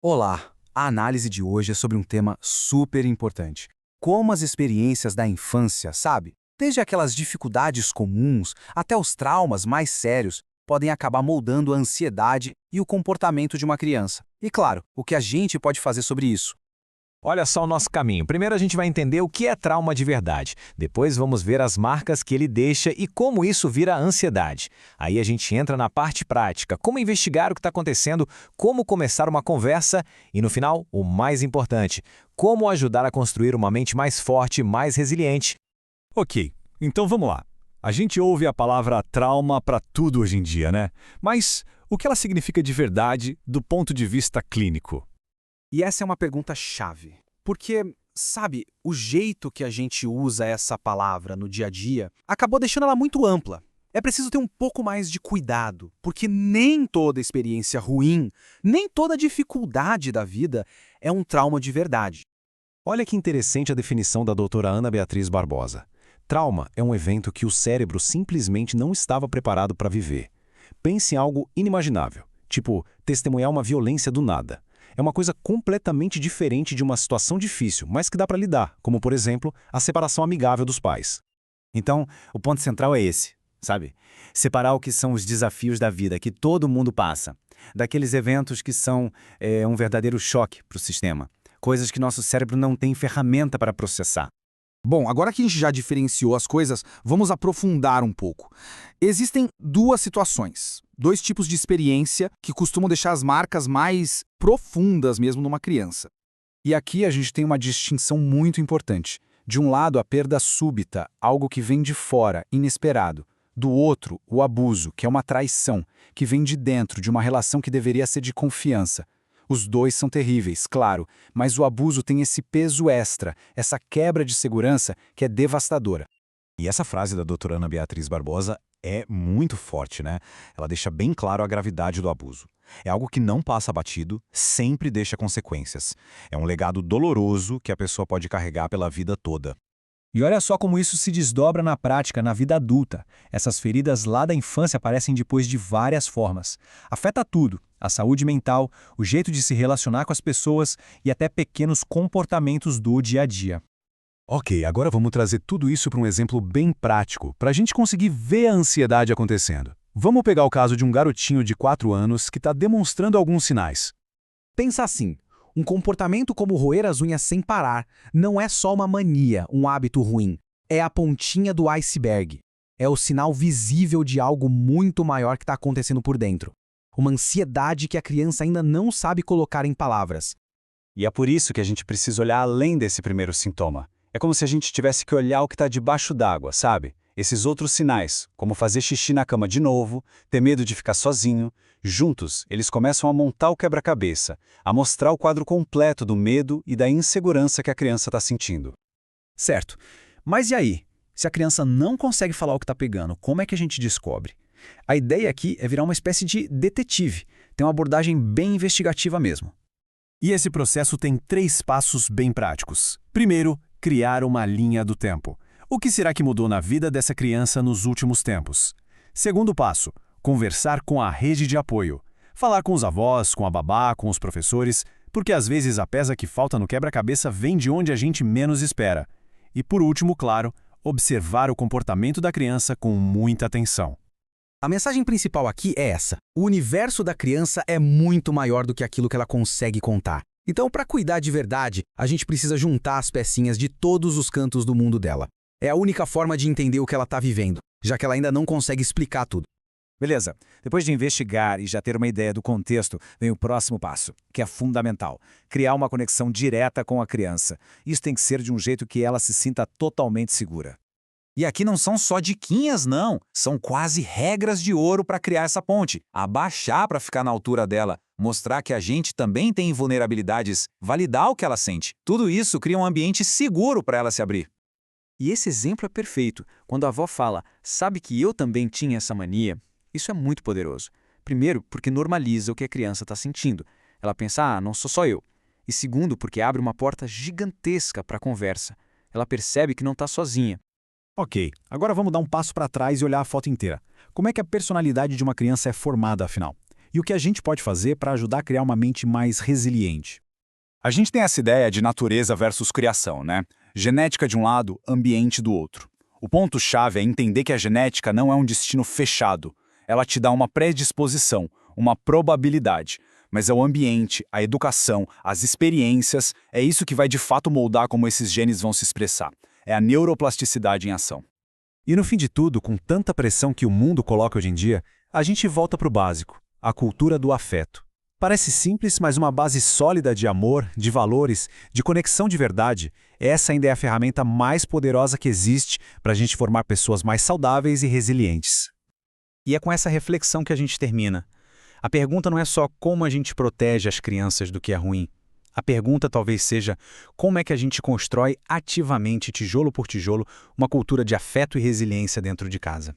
Olá! A análise de hoje é sobre um tema super importante. Como as experiências da infância, sabe? Desde aquelas dificuldades comuns até os traumas mais sérios, podem acabar moldando a ansiedade e o comportamento de uma criança. E claro, o que a gente pode fazer sobre isso? Olha só o nosso caminho. Primeiro a gente vai entender o que é trauma de verdade. Depois vamos ver as marcas que ele deixa e como isso vira ansiedade. Aí a gente entra na parte prática, como investigar o que está acontecendo, como começar uma conversa e, no final, o mais importante, como ajudar a construir uma mente mais forte, mais resiliente. Ok, então vamos lá. A gente ouve a palavra trauma para tudo hoje em dia, né? Mas o que ela significa de verdade do ponto de vista clínico? E essa é uma pergunta chave. Porque, sabe, o jeito que a gente usa essa palavra no dia a dia acabou deixando ela muito ampla. É preciso ter um pouco mais de cuidado, porque nem toda experiência ruim, nem toda dificuldade da vida é um trauma de verdade. Olha que interessante a definição da doutora Ana Beatriz Barbosa. Trauma é um evento que o cérebro simplesmente não estava preparado para viver. Pense em algo inimaginável, tipo testemunhar uma violência do nada. É uma coisa completamente diferente de uma situação difícil, mas que dá para lidar, como, por exemplo, a separação amigável dos pais. Então, o ponto central é esse, sabe? Separar o que são os desafios da vida que todo mundo passa, daqueles eventos que são um verdadeiro choque para o sistema, coisas que nosso cérebro não tem ferramenta para processar. Bom, agora que a gente já diferenciou as coisas, vamos aprofundar um pouco. Existem duas situações, dois tipos de experiência que costumam deixar as marcas mais profundas mesmo numa criança. E aqui a gente tem uma distinção muito importante. De um lado, a perda súbita, algo que vem de fora, inesperado. Do outro, o abuso, que é uma traição, que vem de dentro de uma relação que deveria ser de confiança. Os dois são terríveis, claro, mas o abuso tem esse peso extra, essa quebra de segurança que é devastadora. E essa frase da doutora Ana Beatriz Barbosa é muito forte, né? Ela deixa bem claro a gravidade do abuso. É algo que não passa batido, sempre deixa consequências. É um legado doloroso que a pessoa pode carregar pela vida toda. E olha só como isso se desdobra na prática, na vida adulta. Essas feridas lá da infância aparecem depois de várias formas. Afeta tudo: a saúde mental, o jeito de se relacionar com as pessoas e até pequenos comportamentos do dia a dia. Ok, agora vamos trazer tudo isso para um exemplo bem prático, para a gente conseguir ver a ansiedade acontecendo. Vamos pegar o caso de um garotinho de 4 anos que está demonstrando alguns sinais. Pensa assim, um comportamento como roer as unhas sem parar não é só uma mania, um hábito ruim. É a pontinha do iceberg. É o sinal visível de algo muito maior que está acontecendo por dentro. Uma ansiedade que a criança ainda não sabe colocar em palavras. E é por isso que a gente precisa olhar além desse primeiro sintoma. É como se a gente tivesse que olhar o que está debaixo d'água, sabe? Esses outros sinais, como fazer xixi na cama de novo, ter medo de ficar sozinho, juntos, eles começam a montar o quebra-cabeça, a mostrar o quadro completo do medo e da insegurança que a criança está sentindo. Certo. Mas e aí? Se a criança não consegue falar o que está pegando, como é que a gente descobre? A ideia aqui é virar uma espécie de detetive. Tem uma abordagem bem investigativa mesmo. E esse processo tem 3 passos bem práticos. Primeiro, criar uma linha do tempo. O que será que mudou na vida dessa criança nos últimos tempos? Segundo passo, conversar com a rede de apoio. Falar com os avós, com a babá, com os professores, porque às vezes a peça que falta no quebra-cabeça vem de onde a gente menos espera. E por último, claro, observar o comportamento da criança com muita atenção. A mensagem principal aqui é essa. O universo da criança é muito maior do que aquilo que ela consegue contar. Então, para cuidar de verdade, a gente precisa juntar as pecinhas de todos os cantos do mundo dela. É a única forma de entender o que ela está vivendo, já que ela ainda não consegue explicar tudo. Beleza, depois de investigar e já ter uma ideia do contexto, vem o próximo passo, que é fundamental: criar uma conexão direta com a criança. Isso tem que ser de um jeito que ela se sinta totalmente segura. E aqui não são só diquinhas, não. São quase regras de ouro para criar essa ponte. Abaixar para ficar na altura dela, mostrar que a gente também tem vulnerabilidades, validar o que ela sente. Tudo isso cria um ambiente seguro para ela se abrir. E esse exemplo é perfeito. Quando a avó fala, sabe que eu também tinha essa mania, isso é muito poderoso. Primeiro, porque normaliza o que a criança está sentindo. Ela pensa, não sou só eu. E segundo, porque abre uma porta gigantesca para a conversa. Ela percebe que não está sozinha. Ok, agora vamos dar um passo para trás e olhar a foto inteira. Como é que a personalidade de uma criança é formada, afinal? E o que a gente pode fazer para ajudar a criar uma mente mais resiliente? A gente tem essa ideia de natureza versus criação, né? Genética de um lado, ambiente do outro. O ponto-chave é entender que a genética não é um destino fechado. Ela te dá uma predisposição, uma probabilidade. Mas é o ambiente, a educação, as experiências, é isso que vai de fato moldar como esses genes vão se expressar. É a neuroplasticidade em ação. E no fim de tudo, com tanta pressão que o mundo coloca hoje em dia, a gente volta para o básico, a cultura do afeto. Parece simples, mas uma base sólida de amor, de valores, de conexão de verdade, essa ainda é a ferramenta mais poderosa que existe para a gente formar pessoas mais saudáveis e resilientes. E é com essa reflexão que a gente termina. A pergunta não é só como a gente protege as crianças do que é ruim. A pergunta talvez seja como é que a gente constrói ativamente, tijolo por tijolo, uma cultura de afeto e resiliência dentro de casa.